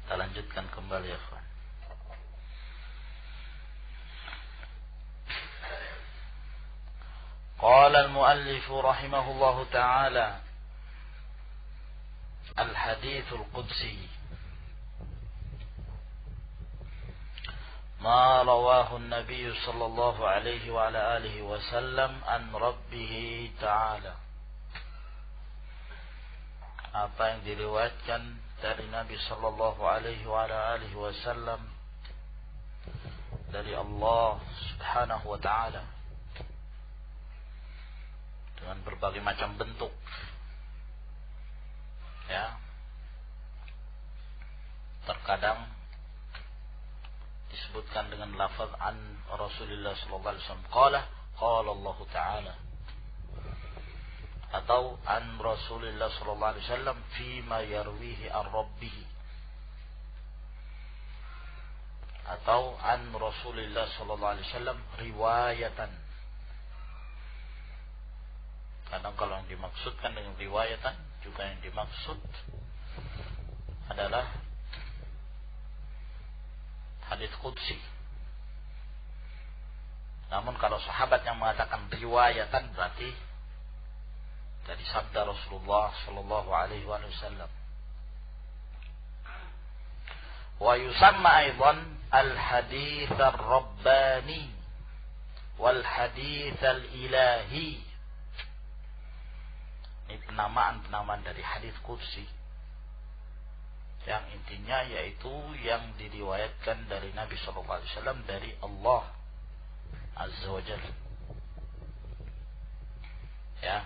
Kita lanjutkan kembali ya kawan. Qala al-muallif rahimahullahu ta'ala al-hadithul qudsi ma rawahu an-nabiy sallallahu alaihi wa ala alihi wa sallam an rabbih ta'ala. Apa yang diriwayatkan dari Nabi sallallahu alaihi wa ala alihi wa sallam dari Allah subhanahu wa ta'ala dengan berbagai macam bentuk, ya. Terkadang disebutkan dengan lafaz an Rasulullah sallallahu alaihi wasallam qala Allah ta'ala, atau an Rasulullah sallallahu alaihi wasallam fima yarwihi an rabbih, atau an Rasulullah sallallahu alaihi wasallam riwayatan. Kadang kalau yang dimaksudkan dengan riwayatan juga yang dimaksud adalah hadits qudsi. Namun kalau sahabat yang mengatakan riwayatan berarti dari sabda Rasulullah sallallahu alaihi wasallam. Wa yusamma aidan al-hadits ar-rabbani wal hadits al-ilahi. Ini penamaan-penamaan dari hadits qudsi yang intinya yaitu yang diriwayatkan dari Nabi sallallahu alaihi wasallam dari Allah azza wa jalla, ya.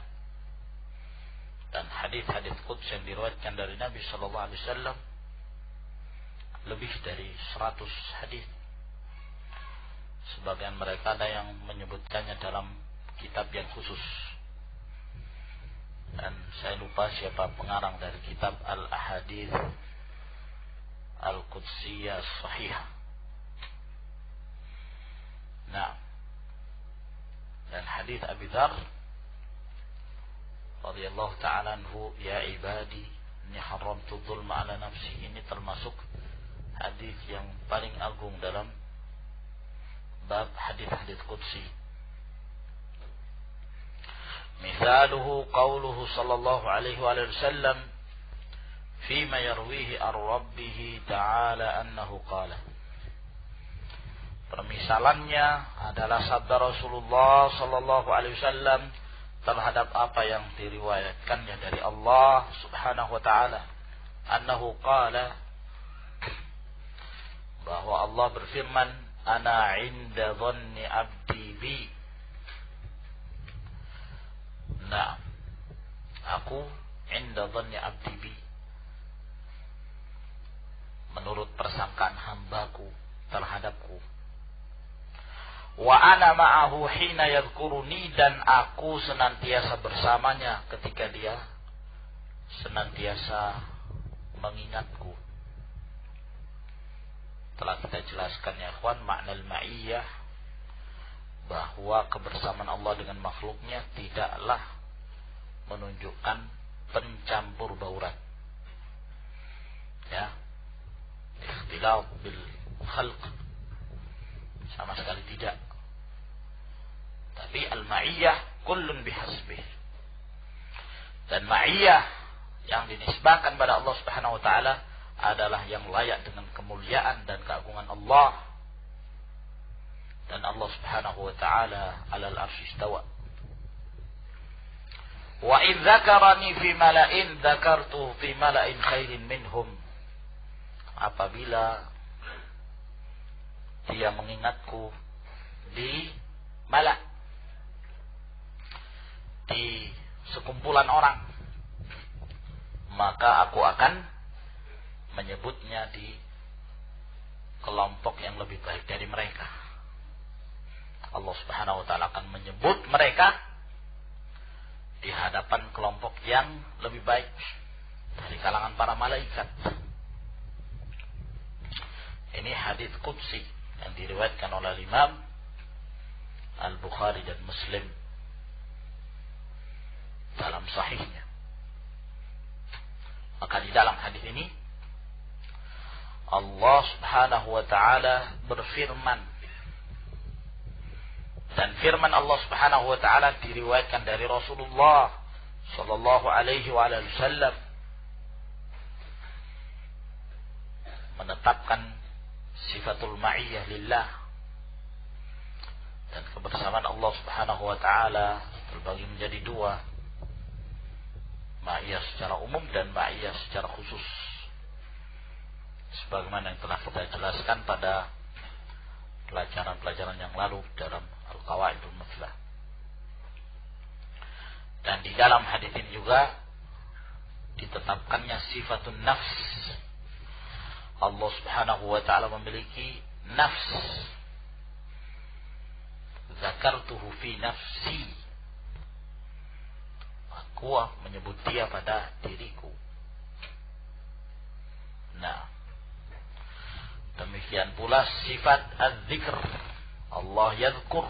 Dan hadis-hadis qudsi yang diriwayatkan dari Nabi sallallahu alaihi wasallam lebih dari 100 hadis. Sebagian mereka ada yang menyebutkannya dalam kitab yang khusus. Dan saya lupa siapa pengarang dari kitab Al-Ahadits Al-Qudsiyah Sahihah. Nah, dan hadis Abi Dzar radhiyallahu ta'ala anhu, ya ibadi inni haramtu dzulma ala nafsi, ini termasuk hadis yang paling agung dalam bab hadis-hadis qudsi. Misaluhu qawluhu sallallahu alaihi wasallam fima yarwihi ar-rabbih ta'ala annahu qala. Permisalannya adalah sabda Rasulullah sallallahu alaihi wasallam terhadap apa yang diriwayatkannya dari Allah subhanahu wa ta'ala, annahu qala, bahwa Allah berfirman, ana 'inda dhanni 'abdi bi. Nah, aku 'inda dhanni 'abdi bi, menurut persangkaan hambaku terhadapku. Wa ana ma'ahu hina yadhkuruni, dan aku senantiasa bersamanya ketika dia senantiasa mengingatku. Telah kita jelaskan ya ikhwan makna al-ma'iyyah, bahwa kebersamaan Allah dengan makhluknya tidaklah menunjukkan pencampur bauran, ya, ikhtilaf bil khalq, sama sekali tidak. Tapi al-ma'iyyah kullun bihasbih. Dan ma'iyyah yang dinisbahkan pada Allah Subhanahu wa taala adalah yang layak dengan kemuliaan dan keagungan Allah. Dan Allah Subhanahu wa taala 'alal 'arsy istawa. Wa idz dzakarani fi mala'in dzakartu fi mala'in khairin minhum. Apabila dia mengingatku di mala', di sekumpulan orang, maka aku akan menyebutnya di kelompok yang lebih baik dari mereka. Allah Subhanahu wa taala akan menyebut mereka di hadapan kelompok yang lebih baik dari kalangan para malaikat. Ini hadis qudsi yang diriwayatkan oleh Imam Al-Bukhari dan Muslim dalam sahihnya. Maka di dalam hadis ini Allah Subhanahu wa taala berfirman, dan firman Allah Subhanahu wa taala diriwayatkan dari Rasulullah sallallahu alaihi wasallam, menetapkan sifatul ma'iyyah lillah, dan kebersamaan Allah Subhanahu wa taala terbagi menjadi dua, ma'iyyah secara umum dan ma'iyyah secara khusus, sebagaimana yang telah kita jelaskan pada pelajaran-pelajaran yang lalu dalam Al-Qawaidul Muflah. Dan di dalam hadis ini juga ditetapkannya sifatun nafs. Allah Subhanahu wa taala memiliki nafs. Zakartuhu fi nafsi. Aku menyebut dia pada diriku. Nah, demikian pula sifat az-zikr. Allah yadhkur.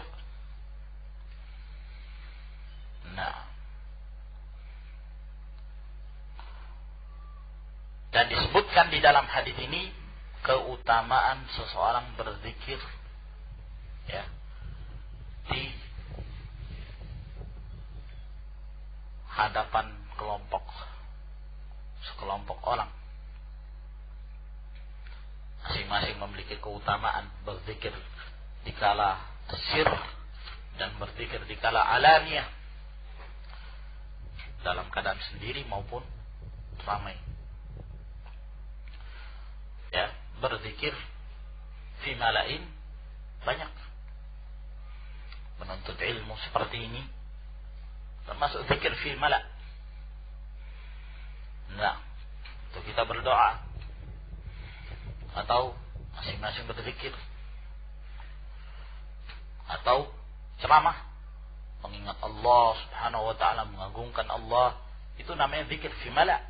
Nah, dan disebutkan di dalam hadis ini keutamaan seseorang berzikir, ya, di hadapan sekelompok orang. Masing-masing memiliki keutamaan berzikir dikala sir dan berzikir dikala alaniyah, dalam keadaan sendiri maupun ramai. Ya, berzikir fi malain banyak. Menuntut ilmu seperti ini termasuk zikir fi mala. Nah, untuk kita berdoa atau masing-masing berzikir atau ceramah mengingat Allah Subhanahu wa taala, mengagungkan Allah, itu namanya zikir fi mala.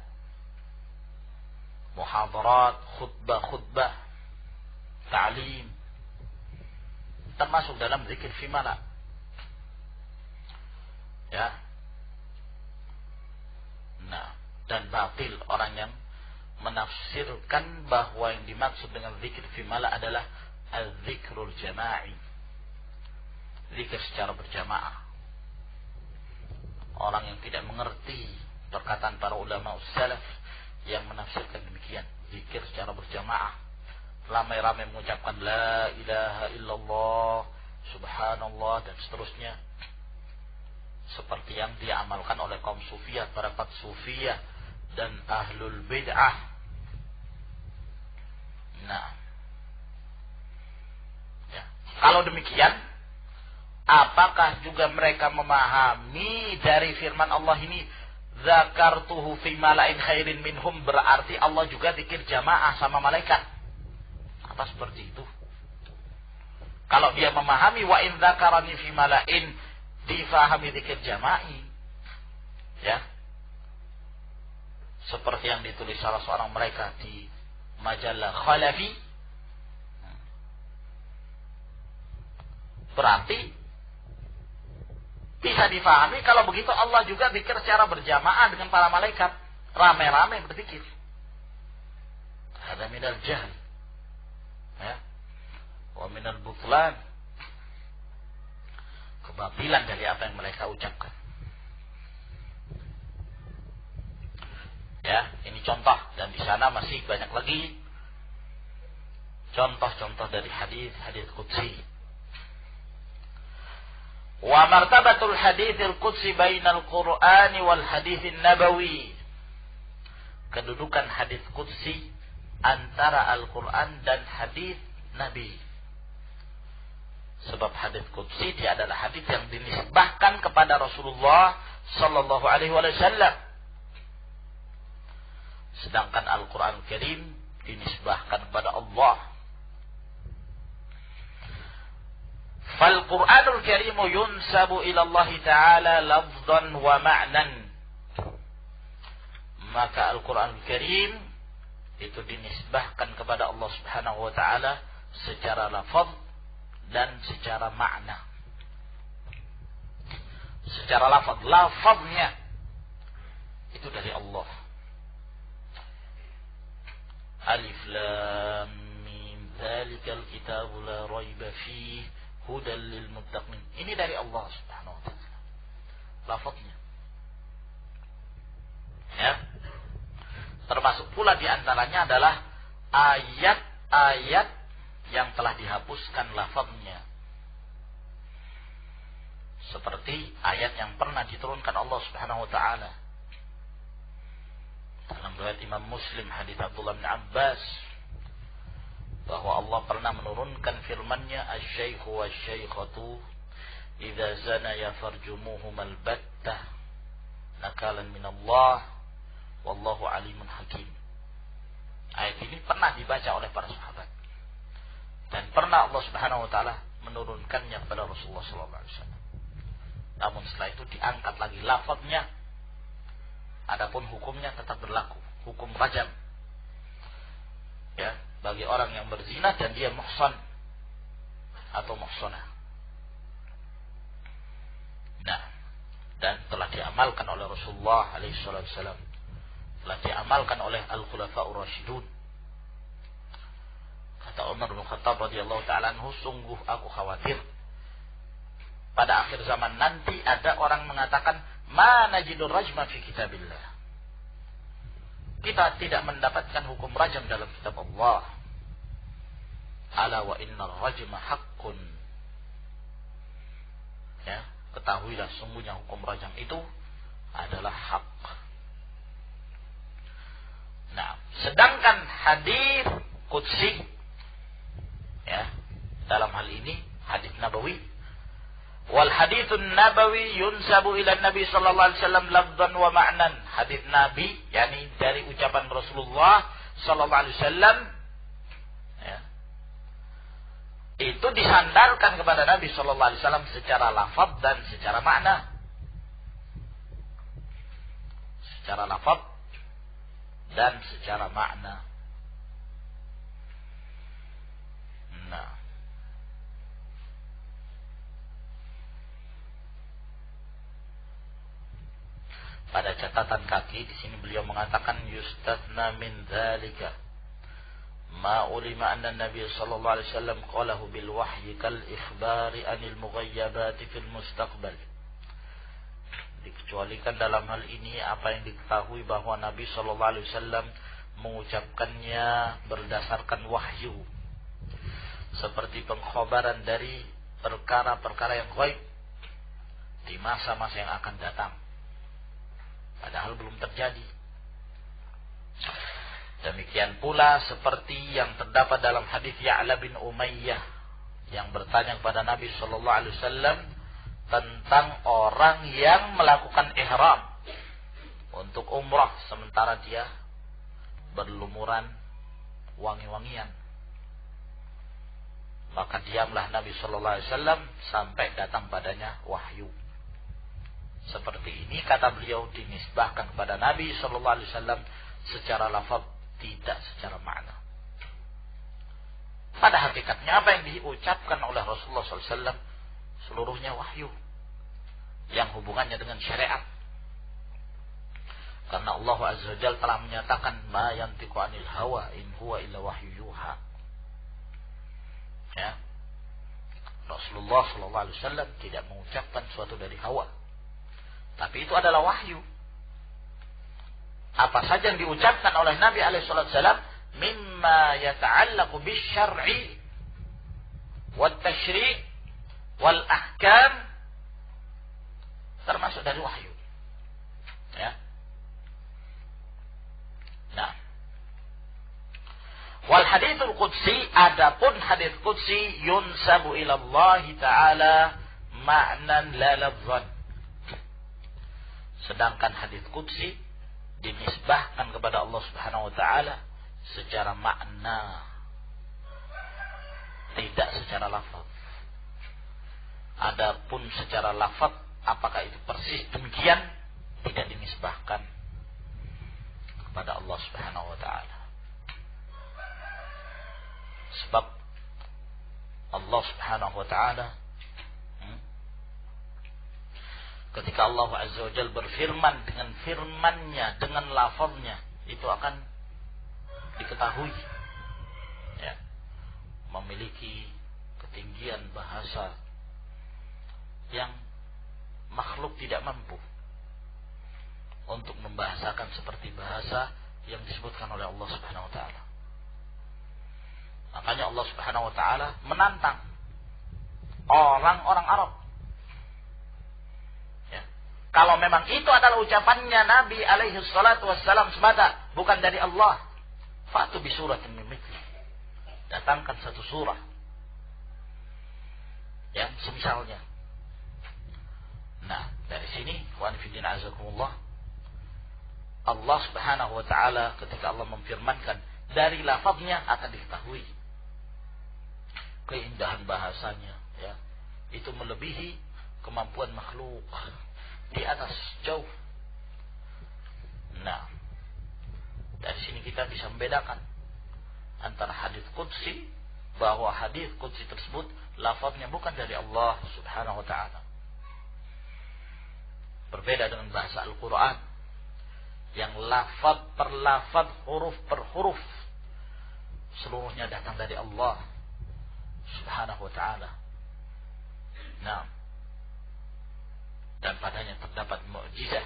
Muhadarat, khutbah, ta'lim termasuk dalam zikir fi mala. Ya. Nah, dan batil orang yang menafsirkan bahwa yang dimaksud dengan zikir fi mala adalah az-zikrul jama'i, zikir secara berjamaah. Orang yang tidak mengerti perkataan para ulama salaf yang menafsirkan demikian, zikir secara berjamaah, ramai-ramai mengucapkan la ilaha illallah, subhanallah, dan seterusnya, seperti yang diamalkan oleh kaum sufiyah, tariqat sufiyah dan ahlul bid'ah. Nah, ya, kalau demikian, apakah juga mereka memahami dari firman Allah ini, zakartuhu fi mala'in khairin minhum, berarti Allah juga zikir jamaah sama malaikat? Apa seperti itu? Kalau dia memahami wa in zakarani fi mala'in, difahami zikir jama'i, ya, seperti yang ditulis salah seorang mereka di majalah Khalafi, berarti bisa difahami kalau begitu Allah juga zikir secara berjamaah dengan para malaikat, ramai-ramai berzikir. Hada minal jahl, ya, wa minal butlan, kebatilan dari apa yang mereka ucapkan. Ya, ini contoh, dan di sana masih banyak lagi contoh-contoh dari hadis qudsi. Wa martabatul haditsil qudsi bainal Qur'ani wal haditsin nabawi. Kedudukan hadis qudsi antara Al-Qur'an dan hadis Nabi. Sebab hadis qudsi dia adalah hadis yang dinisbahkan kepada Rasulullah sallallahu alaihi wasallam. Sedangkan Al-Qur'an Karim dinisbahkan kepada Allah. Fal Qur'anul Karim yunsabu ila Allah Ta'ala lafzan wa ma'nan. Maka Al-Qur'anul Karim itu dinisbahkan kepada Allah Subhanahu wa taala secara lafaz dan secara makna. Secara lafaznya itu dari Allah. Alif Lam Mim Dzalikal kitabu la raiba fihi hudal lil muttaqin. Ini dari Allah Subhanahu wa taala. Lafaznya. Ya. Termasuk pula di antaranya adalah ayat-ayat yang telah dihapuskan lafaznya. Seperti ayat yang pernah diturunkan Allah Subhanahu wa taala. Dalam riwayat Imam Muslim hadis Abdullah bin Abbas bahwa Allah pernah menurunkan firman-Nya asy-syaikhu wasy-syaikhatu idza zanaya farjumuhum al-battah nakalan min Allah wallahu alimun hakim. Ayat ini pernah dibaca oleh para sahabat dan pernah Allah Subhanahu wa taala menurunkannya kepada Rasulullah sallallahu alaihi wasallam. Namun setelah itu diangkat lagi lafaznya. Adapun hukumnya tetap berlaku, hukum rajam. Ya, bagi orang yang berzina dan dia muhsan atau muhsanah. Nah, dan telah diamalkan oleh Rasulullah alaihi wasallam. Telah diamalkan oleh al-khulafa'ur rasyidun. Kata Umar bin Khattab radhiyallahu taala anhu, sungguh aku khawatir pada akhir zaman nanti ada orang mengatakan ma najidur rajma fi kitabillah. Kita tidak mendapatkan hukum rajam dalam kitab Allah. Ala wa innar rajma haqqun. Ya, ketahuilah sungguhnya hukum rajam itu adalah hak. Nah, sedangkan hadis qudsi ya, dalam hal ini hadis nabawi wal haditsun nabawi yunsabu ila Nabi sallallahu alaihi wasallam lafdhan wa ma'nan. Hadis Nabi yakni dari ucapan Rasulullah sallallahu alaihi wasallam ya, itu disandarkan kepada Nabi sallallahu alaihi wasallam secara lafaz dan secara makna. Secara lafaz dan secara makna. Nah, pada catatan kaki di sini beliau mengatakan yustatna min dzalika ma ulima anna Nabi sallallahu alaihi wasallam qalahu bil wahyi kal ikhbari anil mughayyabati fil mustaqbal. Dikecualikan dalam hal ini apa yang diketahui bahwa Nabi sallallahu alaihi wasallam mengucapkannya berdasarkan wahyu seperti pengkhabaran dari perkara-perkara yang gaib di masa-masa yang akan datang. Padahal belum terjadi. Demikian pula seperti yang terdapat dalam hadis Ya'la bin Umayyah yang bertanya kepada Nabi sallallahu alaihi wasallam tentang orang yang melakukan ihram untuk umrah sementara dia berlumuran wangi-wangian. Maka diamlah Nabi sallallahu alaihi wasallam sampai datang padanya wahyu. Seperti ini kata beliau dinisbahkan kepada Nabi sallallahu alaihi wasallam secara lafaz, tidak secara makna. Pada hakikatnya apa yang diucapkan oleh Rasulullah sallallahu alaihi wasallam seluruhnya wahyu yang hubungannya dengan syariat. Karena Allah Azza wa Jalla telah menyatakan ma yantiqu anil hawa in huwa illa wahyu yuha. Ya. Rasulullah sallallahu alaihi wasallam tidak mengucapkan suatu dari hawa. Tapi itu adalah wahyu. Apa saja yang diucapkan oleh Nabi alaihi wasallam mimma yata'allaqu bisyar'i wat tashri' wal ahkam termasuk dari wahyu. Ya. Nah. Wal haditsul qudsi, adapun hadis qudsi yunsabu ila Allah taala ma'nan la lafzan. Sedangkan hadis qudsi dinisbahkan kepada Allah Subhanahu wa taala secara makna, tidak secara lafaz. Adapun secara lafaz apakah itu persis demikian, tidak dinisbahkan kepada Allah Subhanahu wa taala. Sebab Allah Subhanahu wa taala ketika Allah Azza wa Jalla berfirman dengan firman-Nya, dengan lafaznya, itu akan diketahui, ya, memiliki ketinggian bahasa yang makhluk tidak mampu untuk membahasakan seperti bahasa yang disebutkan oleh Allah Subhanahu wa taala. Makanya Allah Subhanahu wa taala menantang orang-orang Arab. Ya. Kalau memang itu adalah ucapannya Nabi alaihi salatu wassalam semata, bukan dari Allah, fa'tu bi suratin min mithli. Datangkan satu surah yang semisalnya. Nah, dari sini wa anfidin azakumullah, Allah Subhanahu wa taala ketika Allah memfirmankan, dari lafaznya akan diketahui keindahan bahasanya, ya. Itu melebihi kemampuan makhluk, di atas jauh. Nah, dari sini kita bisa membedakan antara hadis qudsi, bahwa hadis qudsi tersebut lafaznya bukan dari Allah Subhanahu wa taala. Berbeda dengan bahasa Al-Quran yang lafaz per lafaz, huruf per huruf seluruhnya datang dari Allah Subhanahu wa ta'ala. Nah, dan padanya terdapat mukjizat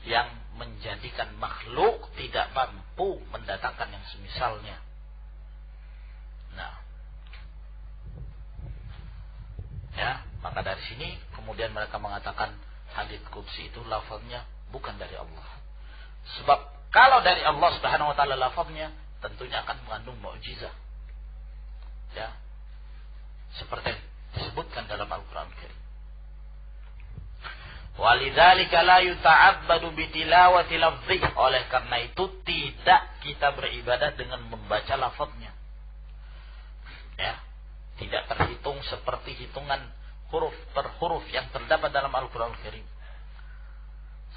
yang menjadikan makhluk tidak mampu mendatangkan yang semisalnya. Nah, ya, maka dari sini kemudian mereka mengatakan hadits qudsi itu lafaznya bukan dari Allah. Sebab kalau dari Allah Subhanahu wa taala lafaznya tentunya akan mengandung mukjizat. Ya. Seperti disebutkan dalam Al-Qur'an Al-Karim. Walidzalika la yuta'abbadu bitilawati lafzi. Oleh karena itu tidak kita beribadah dengan membaca lafaznya. Ya. Tidak terhitung seperti hitungan huruf per huruf yang terdapat dalam Al-Qur'an Al-Karim.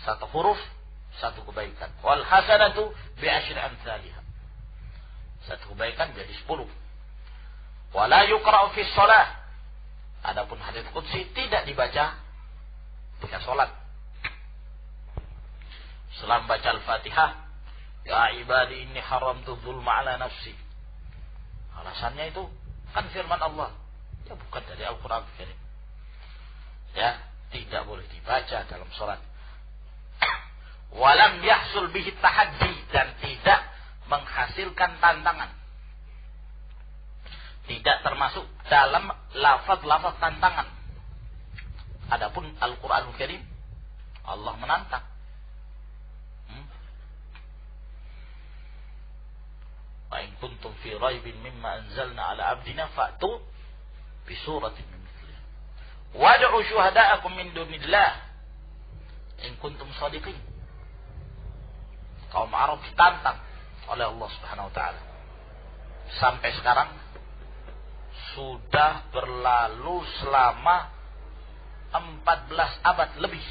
Satu huruf, satu kebaikan. Wal hasanatu bi asyri amsalihha. Satu kebaikan jadi 10. Wala yuqra'u fi shalah. Adapun hadits qudsi tidak dibaca ketika salat. Setelah baca Al-Fatihah, ya ibadi inni haramtu dzulma ala nafsi. Alasannya itu kan firman Allah. Ya bukan dari Al-Qur'an Al-Karim. Ya, tidak boleh dibaca dalam salat. Walam yahsul bihi tahaddi, dan tidak menghasilkan tantangan. Tidak termasuk dalam lafaz-lafaz tantangan. Adapun Al-Qur'anul Karim, Allah menantang. Wa in kuntum fi raibin mimma anzalna ala abdina fa'tu bi suratin min mithlihi. Wad'u syuhada'akum min dunillah in kuntum shadiqin. Kaum Arab ditantang oleh Allah Subhanahu wa taala. Sampai sekarang sudah berlalu selama 14 abad lebih.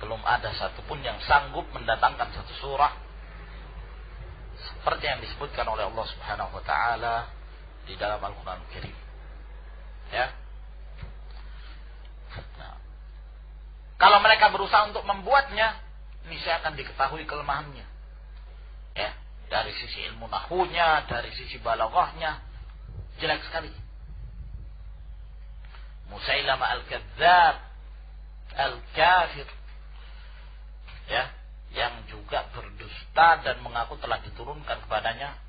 Belum ada satupun yang sanggup mendatangkan satu surah seperti yang disebutkan oleh Allah Subhanahu wa taala di dalam Al-Qur'an Al-Karim. Ya. Nah, kalau mereka berusaha untuk membuatnya, niscaya akan diketahui kelemahannya. Ya, dari sisi ilmu nahwunya, dari sisi balaghahnya, jelek sekali. Musailamah al-Kadzdzab, al-Kafir, ya, yang juga berdusta dan mengaku telah diturunkan kepadanya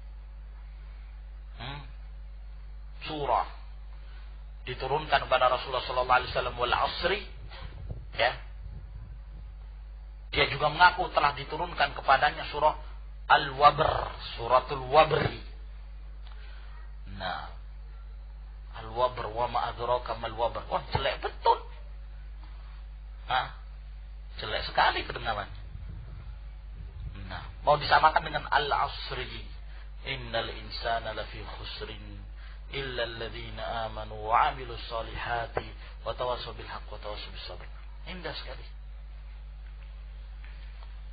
surah, diturunkan kepada Rasulullah sallallahu alaihi wasallam wal asri, ya. Dia juga mengaku telah diturunkan kepadanya surah Al-Wabr, suratul Wabri. Nah, Al-Wabr, wa ma adraka mal wabr. Wah, jelek betul. Jelek sekali kedengarannya. Nah, mau disamakan dengan Al-Asri, innal insana lafi khusrin illa alladhina amanu wa 'amilus solihati wa tawassaw bil haqq wa tawassaw bis sabr. Indah sekali.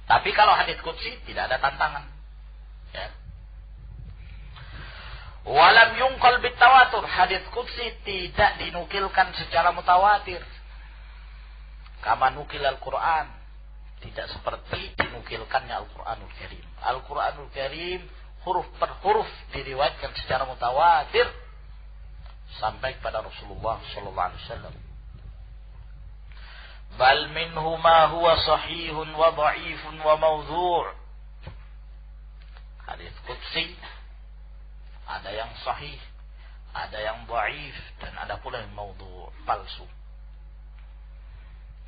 Tapi kalau hadits qudsi tidak ada tantangan. Ya. Walam yunqal bitawatur. Hadits qudsi tidak dinukilkan secara mutawatir. Kama nukil Al-Quran. Tidak seperti dinukilkannya Al-Quranul Karim. Al-Quranul Karim huruf per huruf diriwayatkan secara mutawatir sampai kepada Rasulullah sallallahu alaihi wasallam. Bal minhu ma huwa sahihun wa dha'ifun wa mawdhu'. Hadis qudsi ada yang sahih, ada yang dhaif, dan ada pula yang mawdhu', palsu.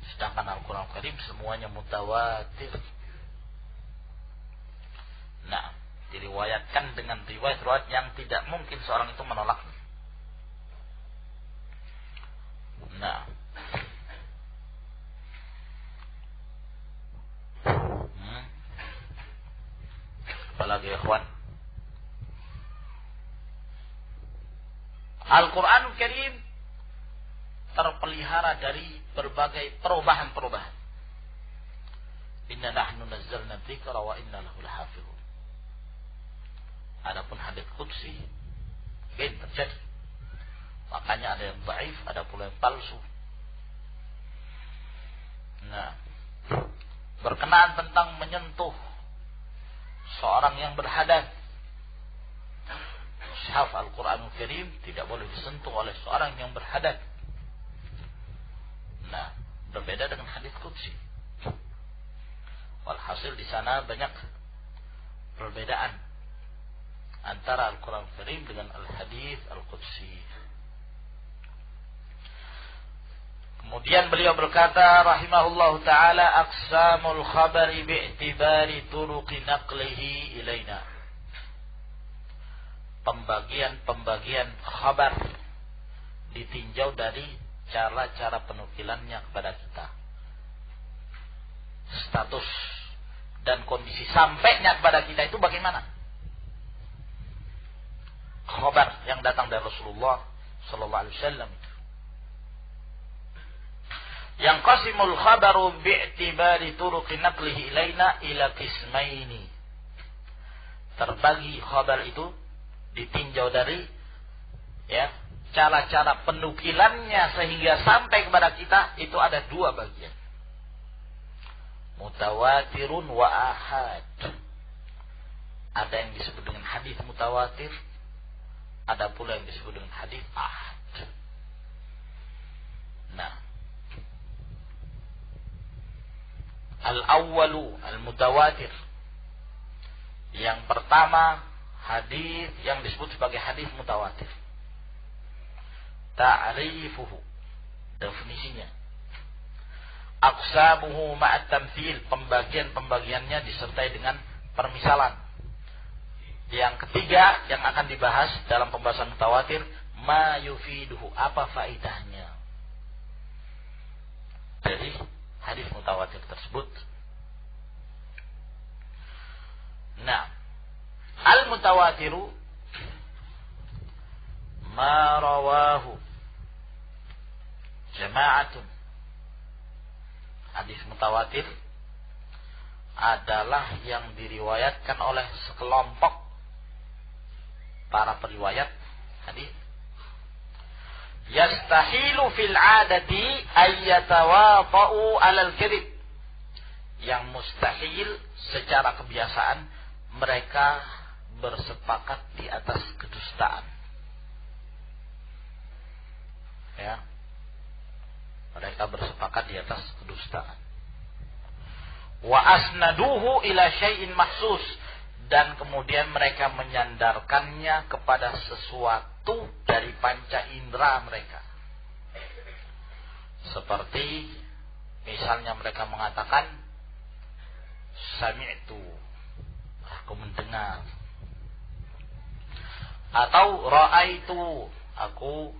Sedangkan Al-Quran Karim semuanya mutawatir. Nah, diriwayatkan dengan riwayat-riwayat yang tidak mungkin seorang itu menolaknya. Nah, apalagi ikhwan, Al-Quran Karim terpelihara dari berbagai perubahan-perubahan. Inna nahnu nazzalna dzikra wa inna lahu lahafizun. Adapun hadits qudsi ini terjadi. Makanya ada yang dhaif, ada pula yang palsu. Nah, berkenaan tentang menyentuh seorang yang berhadas, mushaf Al-Quranul Karim tidak boleh disentuh oleh seorang yang berhadas. Nah, berbeda dengan hadits qudsi. Walhasil di sana banyak perbedaan antara Al-Quran Karim dengan Al-Hadis Al-Qudsi. Kemudian beliau berkata rahimahullahu ta'ala, aqsamul khabari bi'tibari turuqi naqlihi ilaina. Pembagian khabar ditinjau dari cara-cara penukilannya kepada kita, status dan kondisi sampainya kepada kita itu bagaimana. Khabar yang datang dari Rasulullah sallallahu alaihi wasallam itu. Yang qasimul khabaru bi'tibari turuqi naqlihi ilaina ila qismaini. Terbagi khabar itu ditinjau dari cara-cara penukilannya sehingga sampai kepada kita itu ada dua bagian. Mutawatirun wa ahad. Ada yang disebut dengan hadis mutawatir, ada pula yang disebut dengan hadis ahad. Nah, al-awwalu al-mutawatir. Yang pertama hadis yang disebut sebagai hadis mutawatir. Ta'rifuhu, definisinya. Aqsamuhu ma'at tamthil, pembagian-pembagiannya disertai dengan permisalan. Yang ketiga yang akan dibahas dalam pembahasan mutawatir, ma yufiduhu, apa faidahnya dari hadis mutawatir tersebut. Nah, al-mutawatiru ma rawahu jama'atun. Hadis mutawatir adalah yang diriwayatkan oleh sekelompok para periwayat hadis. Yastahilu fil 'adati ay yatawafa'u 'alal kadhib. Yang mustahil secara kebiasaan mereka bersepakat di atas kedustaan. Ya, mereka bersepakat di atas kedustaan. Wa asnaduhu ila syai'in mahsus, dan kemudian mereka menyandarkannya kepada sesuatu dari panca indera mereka. Seperti misalnya mereka mengatakan sami'tu, aku mendengar, atau ra'aitu, aku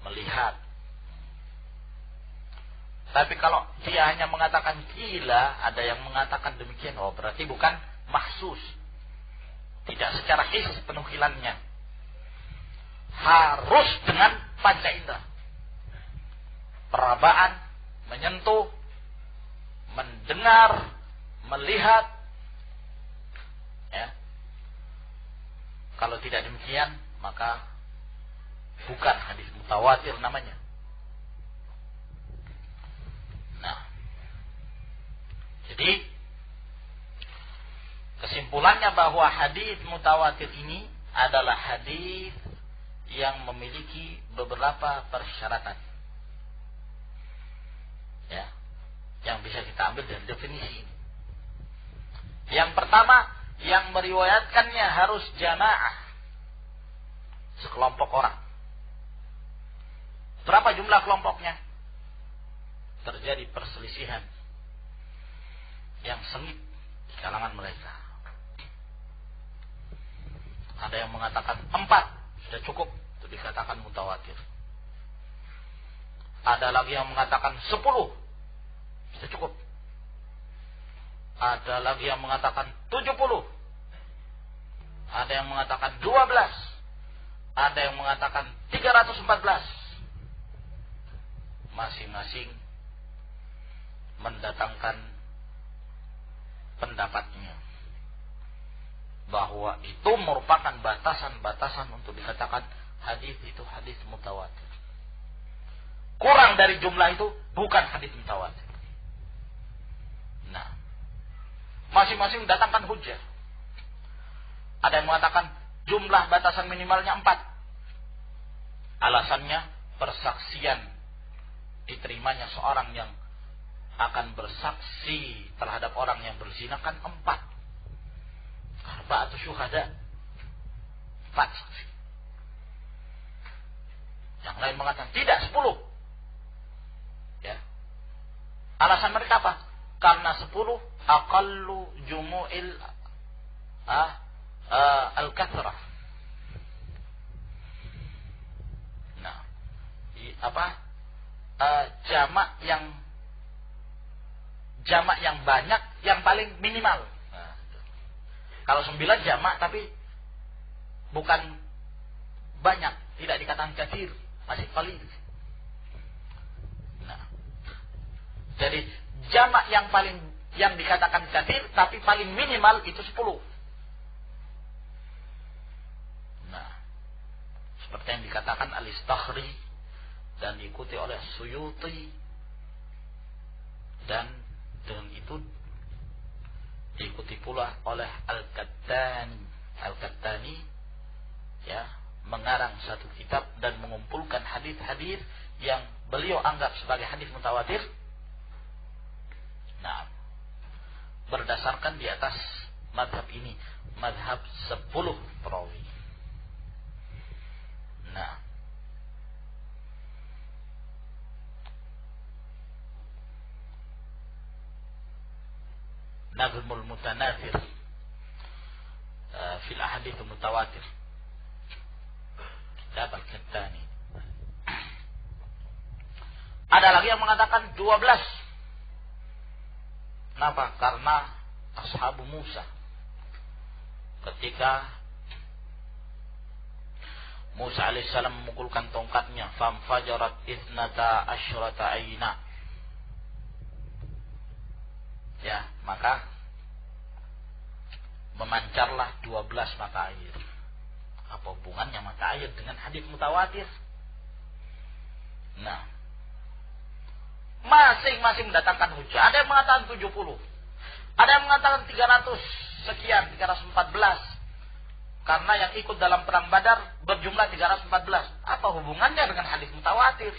melihat. Tapi kalau dia hanya mengatakan gila, ada yang mengatakan demikian, oh berarti bukan mahsus, tidak secara his penukilannya, harus dengan panca indera, perabaan, menyentuh, mendengar, melihat. Ya, kalau tidak demikian maka bukan hadis mutawatir namanya. Jadi kesimpulannya bahwa hadis mutawatir ini adalah hadis yang memiliki beberapa persyaratan. Ya, yang bisa kita ambil dari definisi ini. Yang pertama, yang meriwayatkannya harus jamaah, sekelompok orang. Berapa jumlah kelompoknya? Terjadi perselisihan yang sengit di kalangan mereka. Ada yang mengatakan 4 sudah cukup untuk dikatakan mutawatir. Ada lagi yang mengatakan 10 sudah cukup. Ada lagi yang mengatakan 70. Ada yang mengatakan 12. Ada yang mengatakan 314. Masing-masing mendatangkan pendapatnya, bahwa itu merupakan batasan-batasan untuk dikatakan hadis itu hadis mutawatir. Kurang dari jumlah itu bukan hadis mutawatir. Nah, masing-masing mendatangkan hujjah. Ada yang mengatakan jumlah batasan minimalnya 4. Alasannya persaksian diterimanya seorang yang akan bersaksi terhadap orang yang berzina kan 4. Arba'atu syuhada, 4 saksi. Yang lain mengatakan tidak 10. Ya. Alasan mereka apa? Karena 10 aqallu jumu'il al-kathrah. Nah, jamak yang banyak yang paling minimal. Nah, kalau 9 jamak tapi bukan banyak, tidak dikatakan katsir, masih qalil. Nah, jadi jamak yang dikatakan katsir tapi paling minimal itu 10. Nah, seperti yang dikatakan Al-Istakhri dan diikuti oleh Suyuti, dan dengan itu diikuti pula oleh Al-Qattani, ya, mengarang satu kitab dan mengumpulkan hadis-hadis yang beliau anggap sebagai hadis mutawatir. Nah, berdasarkan di atas mazhab ini, mazhab 10 perawi. Nah, Nazmul Mutanathir fil ahadits mutawatir, kitab Al-Qattani. Ada lagi yang mengatakan 12. Kenapa? Karena Ashabu Musa, ketika Musa alaihissalam memukulkan tongkatnya, famfajarat ithnata asyrata aina, ya, maka memancarlah 12 mata air. Apa hubungannya mata air dengan hadis mutawatir? Nah, masing-masing mendatangkan hujah. Ada yang mengatakan 70, ada yang mengatakan 300 sekian, 314. Karena yang ikut dalam perang Badar berjumlah 314. Apa hubungannya dengan hadis mutawatir?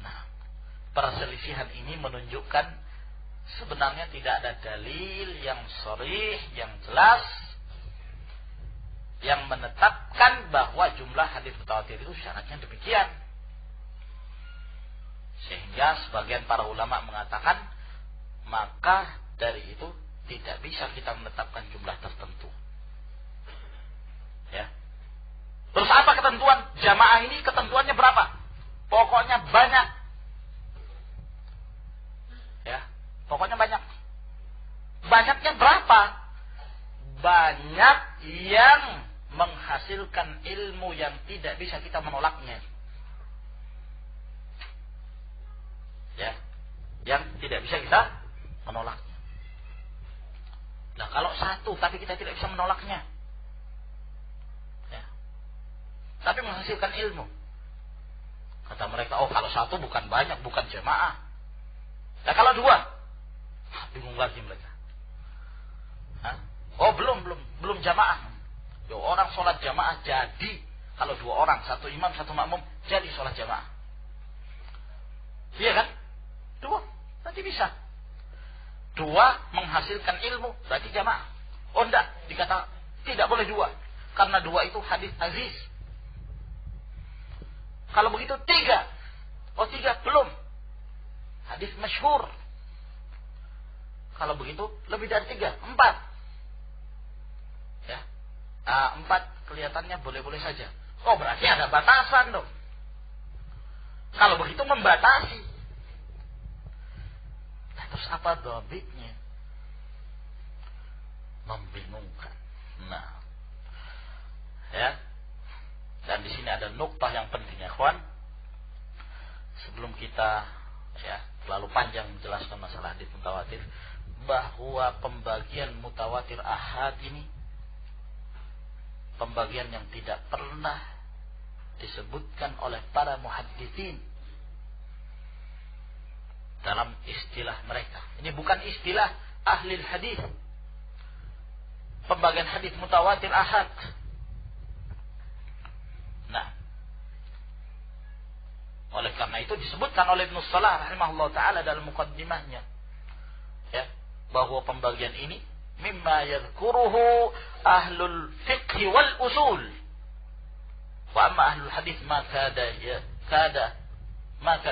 Nah, perselisihan ini menunjukkan sebenarnya tidak ada dalil yang sharih, yang jelas, yang menetapkan bahwa jumlah hadis mutawatir itu syaratnya demikian. Sehingga sebagian para ulama mengatakan, maka dari itu tidak bisa kita menetapkan jumlah tertentu. Ya. Terus apa ketentuan? Jamaah ini ketentuannya berapa? Pokoknya banyak. Ya, pokoknya banyak. Banyaknya berapa? Banyak yang menghasilkan ilmu yang tidak bisa kita menolaknya. Ya, yang tidak bisa kita menolaknya. Nah, kalau satu tapi kita tidak bisa menolaknya, ya, tapi menghasilkan ilmu, kata mereka, oh kalau satu bukan banyak, bukan jamaah. Nah kalau dua, Bingung lagi mereka. Hah? Oh belum jamaah. Yo, orang sholat jamaah jadi kalau 2 orang, 1 imam 1 makmum jadi sholat jamaah. Iya kan? 2 berarti bisa. 2 menghasilkan ilmu berarti jamaah. Oh enggak, dikata tidak boleh 2 karena 2 itu hadis aziz. Kalau begitu 3. Oh 3 belum. Hadis masyhur. Kalau begitu lebih dari 3, 4. Ya. 4 kelihatannya boleh-boleh saja. Oh berarti ada batasan dong. Kalau begitu membatasi. Nah, terus apa dhabitnya? Membingungkan. Nah. Ya. Dan di sini ada nuktah yang penting ya, kawan. Sebelum kita terlalu panjang menjelaskan masalah hadis mutawatir, bahwa pembagian mutawatir ahad ini pembagian yang tidak pernah disebutkan oleh para muhadditsin dalam istilah mereka. Ini bukan istilah ahli hadis. Pembagian hadis mutawatir ahad. Nah, oleh karena itu disebutkan oleh Ibnu Salah rahimahullah taala dalam muqaddimahnya, ya, bahwa pembagian ini mimma yadhkuruhu ahlul fiqh wal usul, wa amma ahlul hadis ma kada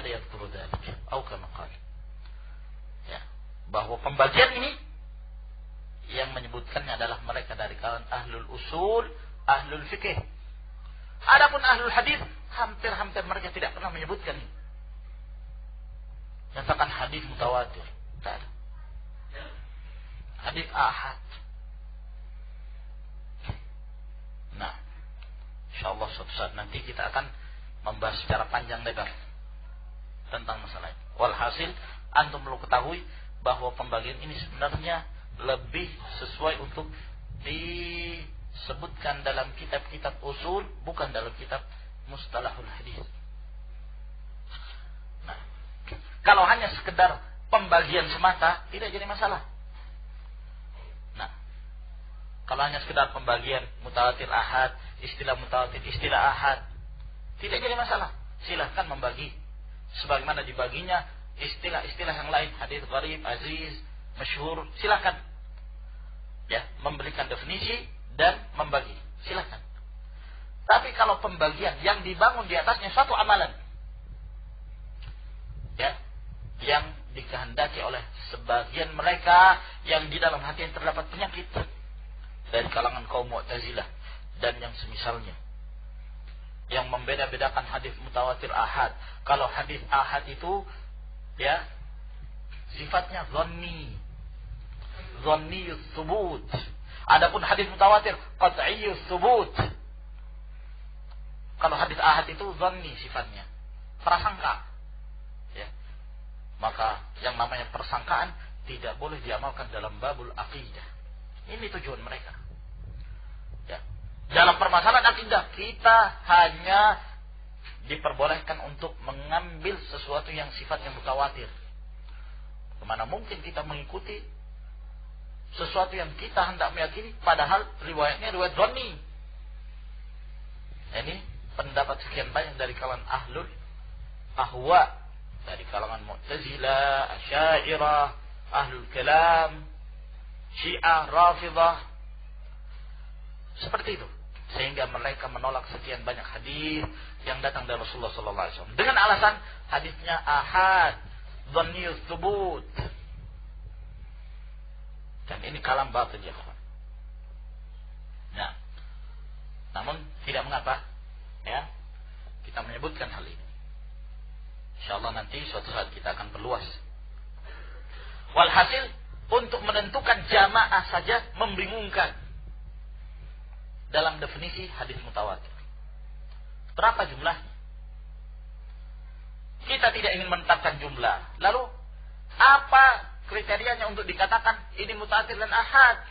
yadhkuru dzalik atau kama qala. Ya, bahwa pembagian ini yang menyebutkannya adalah mereka dari kalangan ahlul usul, ahlul fiqh. Adapun ahlul hadis hampir mereka tidak pernah menyebutkan ini. Nyatakan hadis mutawatir. Tak ada. Hadis ahad. Nah, insyaallah suatu saat nanti kita akan membahas secara panjang lebar tentang masalah ini. Walhasil, antum perlu ketahui bahwa pembagian ini sebenarnya lebih sesuai untuk disebutkan dalam kitab-kitab usul, bukan dalam kitab mustalahul hadis. Nah, kalau hanya sekedar pembagian semata tidak jadi masalah. Nah, kalau hanya sekedar pembagian mutawatir ahad, istilah mutawatir, istilah ahad, tidak jadi masalah. Silahkan membagi sebagaimana dibaginya istilah-istilah yang lain, hadis gharib, aziz, masyhur, silahkan. Ya, memberikan definisi dan membagi, silahkan. Tapi kalau pembagian yang dibangun di atasnya suatu amalan, ya, yang dikehendaki oleh sebagian mereka yang di dalam hati yang terdapat penyakit dari kalangan kaum Mu'tazilah dan yang semisalnya, yang membeda-bedakan hadis mutawatir ahad. Kalau hadis ahad itu, ya, sifatnya dhanniyus tsubut. Adapun hadis mutawatir qat'iyyus tsubut. Kalau hadis ahad itu dhanni sifatnya, prasangka. Ya. Maka yang namanya persangkaan tidak boleh diamalkan dalam babul aqidah. Ini tujuan mereka. Ya. Dalam permasalahan akidah kita hanya diperbolehkan untuk mengambil sesuatu yang sifatnya mutawatir. Kemana mungkin kita mengikuti sesuatu yang kita hendak meyakini padahal riwayatnya riwayat dhanni. Ini pendapat sekian banyak dari kalangan ahlul ahwa, dari kalangan Mu'tazilah, Asy'ariyah, ahlul kalam, Syiah, Rafidhah, seperti itu. Sehingga mereka menolak sekian banyak hadis yang datang dari Rasulullah SAW dengan alasan hadisnya ahad, dhanniyus tsubut. Dan ini kalam batil ya kawan. Nah, namun tidak mengapa, ya, kita menyebutkan hal ini. InsyaAllah nanti suatu saat kita akan perluas. Walhasil, untuk menentukan jamaah saja membingungkan dalam definisi hadis mutawatir. Berapa jumlahnya? Kita tidak ingin menetapkan jumlah. Lalu apa kriterianya untuk dikatakan ini mutawatir dan ahad?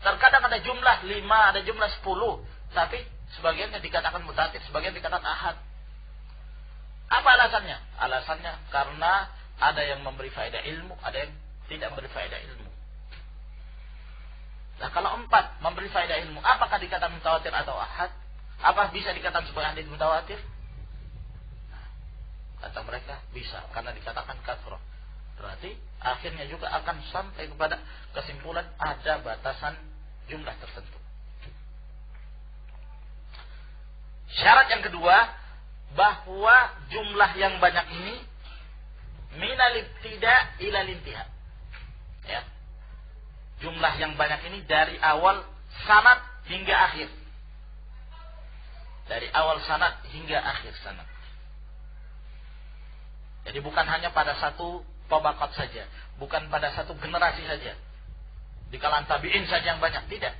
Terkadang ada jumlah 5, ada jumlah 10, tapi sebagiannya dikatakan mutawatir, sebagian dikatakan ahad. Apa alasannya? Alasannya karena Ada yang memberi faedah ilmu, ada yang tidak memberi faedah ilmu. Nah, kalau 4 memberi faedah ilmu, apakah dikatakan mutawatir atau ahad? Apa bisa dikatakan sebagai hadits mutawatir? Nah, kata mereka bisa, karena dikatakan kathrah. Berarti akhirnya juga akan sampai kepada kesimpulan ada batasan jumlah tertentu. Syarat yang kedua, bahwa jumlah yang banyak ini minal ibtida' ila lintiha. Ya. Jumlah yang banyak ini dari awal sanad hingga akhir. Dari awal sanad hingga akhir sanad. Jadi bukan hanya pada satu tabaqat saja, bukan pada satu generasi saja. Di kalangan tabi'in saja yang banyak, tidak.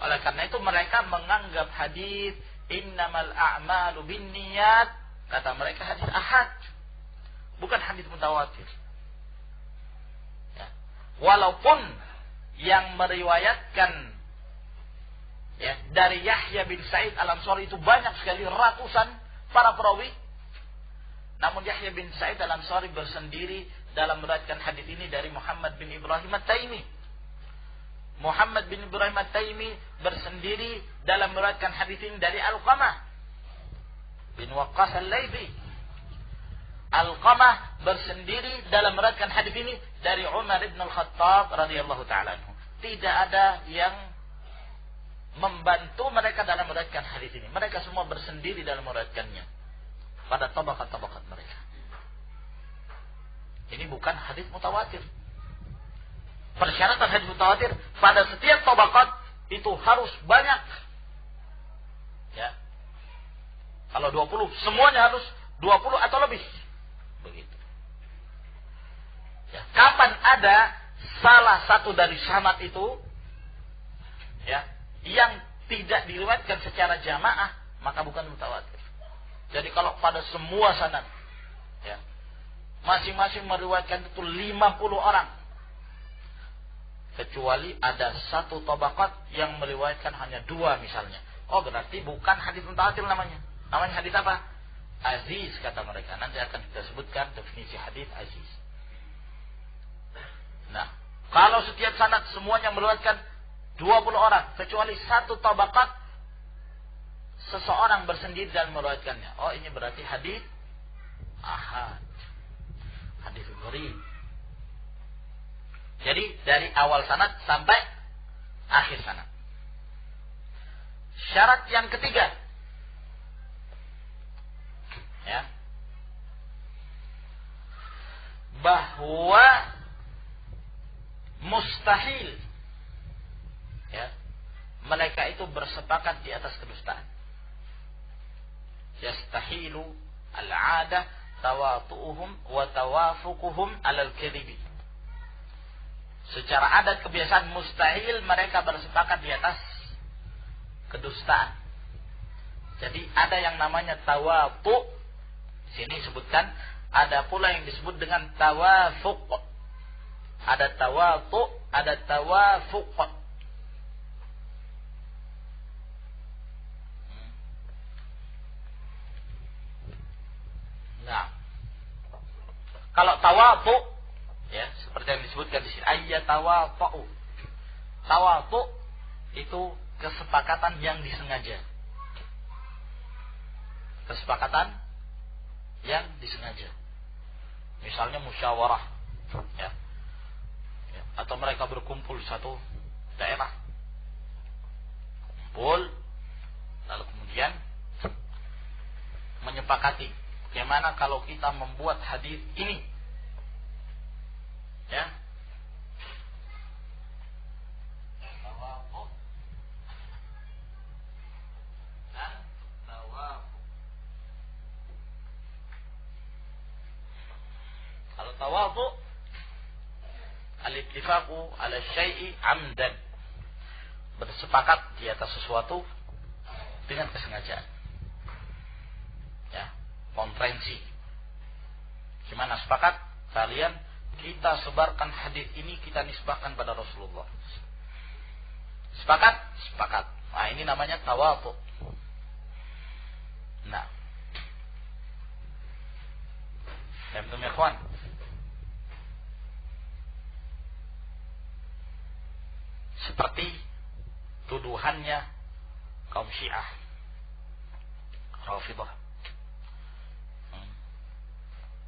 Oleh karena itu mereka menganggap hadis innamal a'malu binniyat, kata mereka hadis ahad, bukan hadis mutawatir. Ya. Walaupun yang meriwayatkan ya dari Yahya bin Sa'id al-Ansari itu banyak sekali, ratusan para perawi. Namun Yahya bin Sa'id al-Ansari bersendiri dalam meriwayatkan hadis ini dari Muhammad bin Ibrahim at-Taimi. Muhammad bin Ibrahim at-Taimi bersendiri dalam meriwayatkan hadis ini dari Alqamah bin Waqqas al-Laythi. Alqamah bersendiri dalam meriwayatkan hadis ini dari Umar bin Al-Khattab radhiyallahu taala anhu. Tidak ada yang membantu mereka dalam meriwayatkan hadis ini. Mereka semua bersendiri dalam meriwayatkannya pada tabaqat-tabaqat mereka. Ini bukan hadis mutawatir. Persyaratan hadis mutawatir pada setiap tabaqat itu harus banyak. Ya. Kalau 20, semuanya harus 20 atau lebih. Begitu. Ya. Kapan ada salah satu dari sanad itu ya yang tidak diriwayatkan secara jamaah, maka bukan mutawatir. Jadi kalau pada semua sanad ya, masing-masing meriwayatkan itu 50 orang, kecuali ada satu tabaqat yang meriwayatkan hanya 2 misalnya, oh berarti bukan hadis mutawatir namanya. Namanya hadis apa? Aziz, kata mereka. Nanti akan kita sebutkan definisi hadis aziz. Nah, kalau setiap sanad semuanya meriwayatkan 20 orang, kecuali satu tabaqat seseorang bersendiri dan meriwayatkannya, oh ini berarti hadis ahad, hadis gharib. Jadi dari awal sanad sampai akhir sanad. Syarat yang ketiga, ya, bahwa mustahil ya mereka itu bersepakat di atas kedustaan. Yastahilu al-'adah tawatu'uhum wa tawafuquhum 'alal kadhibi. Secara adat kebiasaan mustahil mereka bersepakat di atas kedustaan. Jadi ada yang namanya tawatu'. Sini sebutkan, ada pula yang disebut dengan tawafuq. Ada tawatu', ada tawafuq. Nah, kalau tawatu ya seperti yang disebutkan di sini, ayyatawatu. Tawatu itu kesepakatan yang disengaja. Kesepakatan yang disengaja. Misalnya musyawarah ya. Ya, atau mereka berkumpul di satu daerah. Kumpul lalu kemudian menyepakati bagaimana kalau kita membuat hadis ini, ya? Kalau tawadhu, al-ittifaqu ala syai'i amdan, bersepakat di atas sesuatu dengan kesengajaan. Ya. Konferensi. Gimana sepakat? Kalian kita sebarkan hadis ini, kita nisbahkan pada Rasulullah. Sepakat? Sepakat. Nah, ini namanya tawadhu. Nah. Fahimtum ya ikhwan? Seperti tuduhannya kaum Syiah Rafidhah.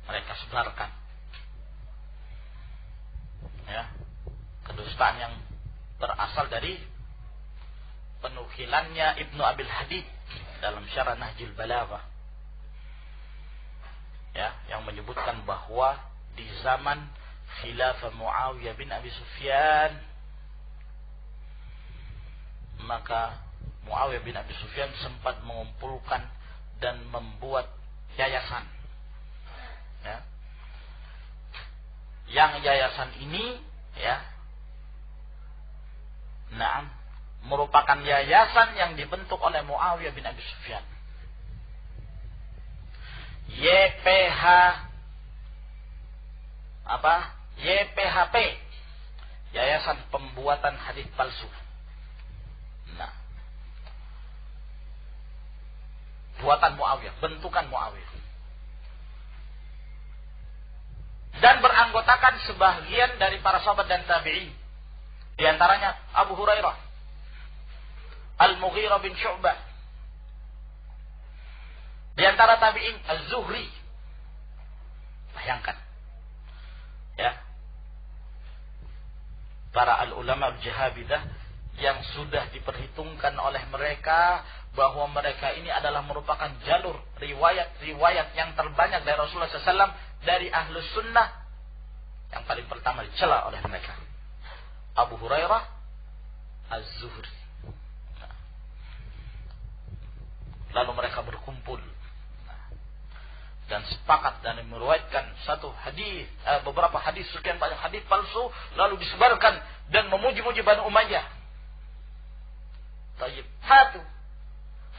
Mereka sebarkan ya, kedustaan yang berasal dari penukilannya Ibnu Abil Hadid dalam Syarah Nahjul Balaghah, ya, yang menyebutkan bahwa di zaman khilafah Muawiyah bin Abi Sufyan, maka Muawiyah bin Abi Sufyan sempat mengumpulkan dan membuat yayasan, ya, yang yayasan ini, ya, merupakan yayasan yang dibentuk oleh Muawiyah bin Abi Sufyan. YPH YPHP, Yayasan Pembuatan Hadis Palsu. Nah, buatan Muawiyah, bentukan Muawiyah. Dan beranggotakan sebagian dari para sahabat dan tabi'in. Di antaranya Abu Hurairah, Al-Mughirah bin Syu'bah. Di antara tabi'in Az-Zuhri. Bayangkan, ya, para al-ulama al-jahabidah yang sudah diperhitungkan oleh mereka bahwa mereka ini adalah merupakan jalur riwayat-riwayat yang terbanyak dari Rasulullah SAW, dari Ahlus Sunnah, yang paling pertama dicela oleh mereka Abu Hurairah, Az-Zuhri. Lalu mereka berkumpul dan sepakat dan meriwayatkan beberapa hadis, sekian banyak hadis palsu, lalu disebarkan dan memuji-muji Bani Umayyah. Tayyib,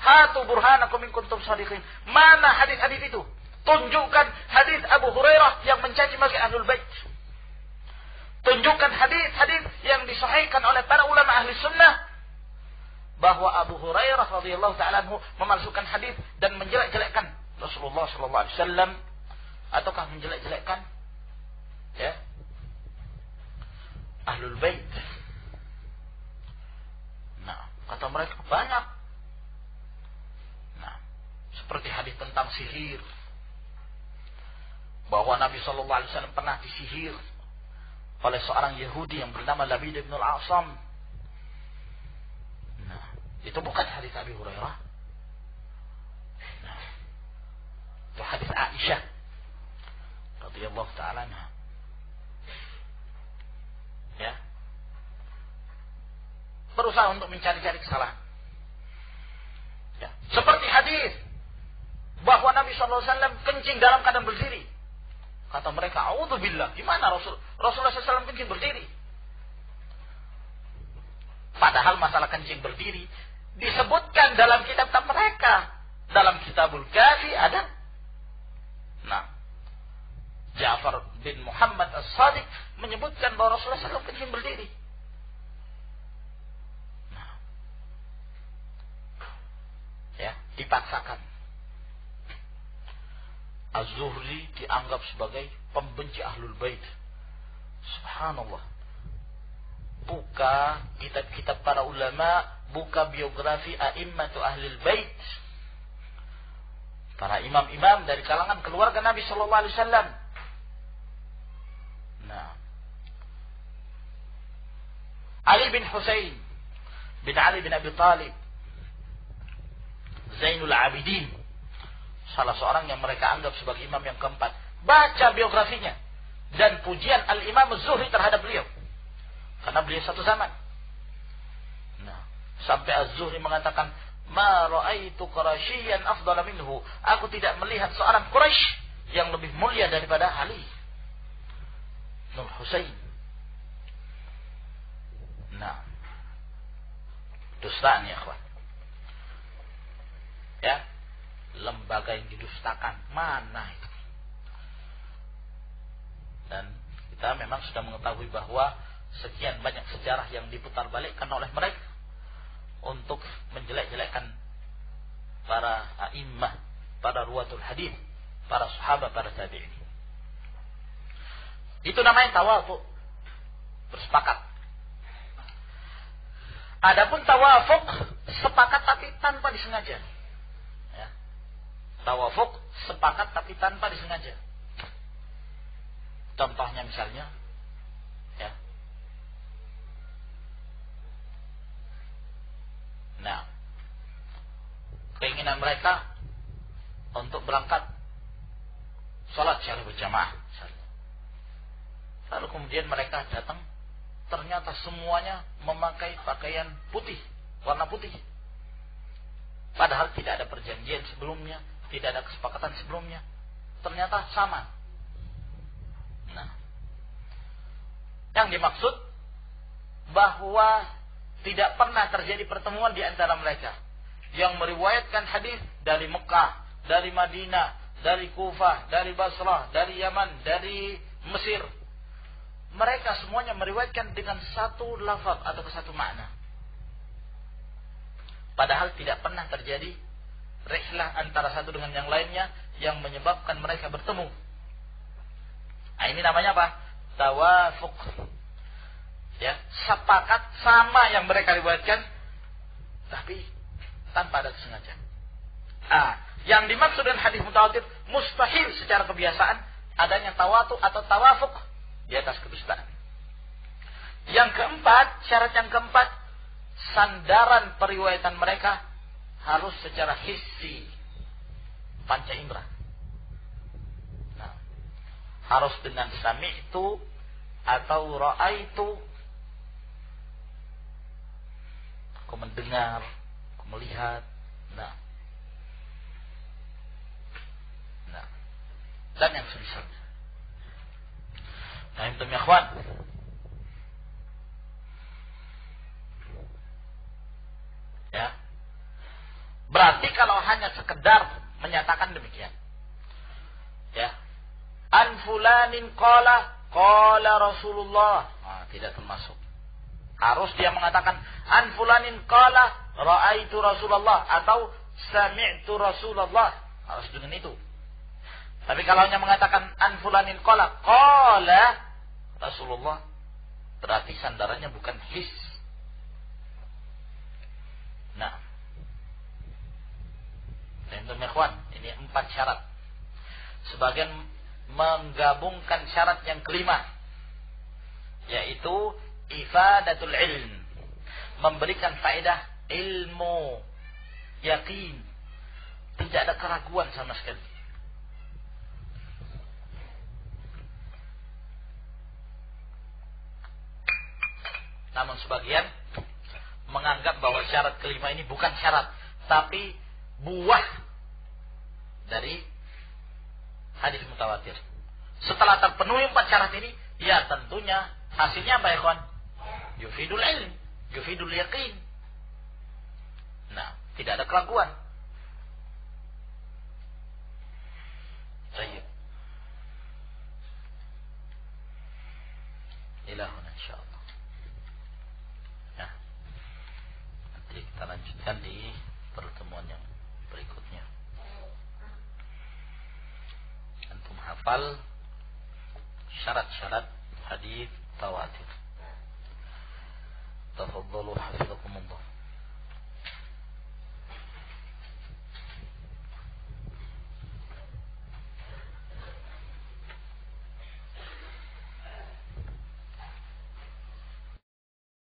hatu burhanakum in kuntum shadiqin. Mana hadis-hadis itu? Tunjukkan hadis Abu Hurairah yang mencaci maki Ahlul Bait. Tunjukkan hadis-hadis yang disahihkan oleh para ulama ahli sunnah bahwa Abu Hurairah radhiyallahu ta'ala anhu memalsukan hadis dan menjelek-jelekkan Rasulullah sallallahu alaihi wasallam, ataukah menjelek-jelekkan, ya, Ahlul Bait. Nah, kata mereka banyak. Nah, seperti hadis tentang sihir, bahwa Nabi sallallahu alaihi wasallam pernah disihir oleh seorang Yahudi yang bernama Labid bin Al-A'sam. Nah, itu bukan hadis Abi Hurairah. Nah, itu hadis Aisyah radhiyallahu ta'ala anha. Ya, berusaha untuk mencari-cari kesalahan. Ya, seperti hadis bahwa Nabi SAW kencing dalam keadaan berdiri. Kata mereka, a'udzubillah, gimana Rasulullah SAW kencing berdiri? Padahal masalah kencing berdiri disebutkan dalam kitab-kitab mereka. Dalam Kitabul Kafi ada. Nah, Ja'far bin Muhammad As-Sadiq menyebutkan bahwa Rasulullah SAW kencing berdiri. Nah, ya, dipaksakan. Az-Zuhri dianggap sebagai pembenci Ahlul Bait. Subhanallah. Buka kitab-kitab para ulama, buka biografi a'immatu Ahlul Bait, para imam-imam dari kalangan keluarga Nabi sallallahu alaihi wasallam. Nah, Ali bin Husain bin Ali bin Abi Talib, Zainul Abidin, salah seorang yang mereka anggap sebagai imam yang keempat. Baca biografinya dan pujian Al-Imam Az-Zuhri terhadap beliau, karena beliau satu zaman. Nah, sampai Az-Zuhri mengatakan, ma ra'aitu Quraisyan afdala minhu. Aku tidak melihat seorang Quraisy yang lebih mulia daripada Ali bin Husain. Nah, dustaan ya akhwan. Ya, lembaga yang didustakan, mana itu? Dan kita memang sudah mengetahui bahwa sekian banyak sejarah yang diputar balikkan oleh mereka untuk menjelek-jelekkan para a'immah, para ruwatul hadis, para sahabat, para tabi'in. Itu namanya tawafuq. Bersepakat. Adapun tawafuq sepakat tapi tanpa disengaja. Ya. Tawafuq sepakat tapi tanpa disengaja. Contohnya misalnya, ya. Nah, keinginan mereka untuk berangkat sholat secara berjamaah. Lalu kemudian mereka datang, ternyata semuanya memakai pakaian putih, warna putih. Padahal tidak ada perjanjian sebelumnya, tidak ada kesepakatan sebelumnya. Ternyata sama. Nah, yang dimaksud bahwa tidak pernah terjadi pertemuan di antara mereka. Yang meriwayatkan hadis dari Mekah, dari Madinah, dari Kufah, dari Basrah, dari Yaman, dari Mesir. Mereka semuanya meriwayatkan dengan satu lafaz atau satu makna. Padahal tidak pernah terjadi rihlah antara satu dengan yang lainnya yang menyebabkan mereka bertemu. Nah, ini namanya apa? Tawafuq. Ya, sepakat sama yang mereka riwayatkan, tapi tanpa ada kesengajaan. Yang dimaksud dengan hadis mutawatir mustahil secara kebiasaan adanya tawatu atau tawafuq di atas kedustaan. Yang keempat, syarat yang keempat, sandaran periwayatan mereka harus secara hissi, panca indera. Nah, harus dengan sami'tu atau ra'aitu, aku mendengar, aku melihat. Nah, dan yang semisalnya. Nah, itu ya ikhwan. Ya. Berarti kalau hanya sekedar menyatakan demikian. Ya. An fulanin qala Rasulullah. Nah, tidak termasuk. Harus dia mengatakan an fulanin qala ra'aitu Rasulullah atau sami'tu Rasulullah. Harus dengan itu. Tapi kalau hanya mengatakan an fulanin qala Rasulullah, berarti sandarannya bukan his. Nah, teman-teman ikhwan, ini 4 syarat. Sebagian menggabungkan syarat yang kelima, yaitu ifadatul ilm, memberikan faedah ilmu, yakin, tidak ada keraguan sama sekali. Namun sebagian menganggap bahwa syarat kelima ini bukan syarat, tapi buah dari hadis mutawatir. Setelah terpenuhi 4 syarat ini, ya tentunya hasilnya apa ya kawan? Yufidul ilm, yufidul yaqin. Nah, tidak ada keraguan. Baik. Ilahuna insyaallah. Kita lanjutkan di pertemuan yang berikutnya. Antum hafal syarat-syarat hadis tawatir. Tafadhalu hafizakumullah.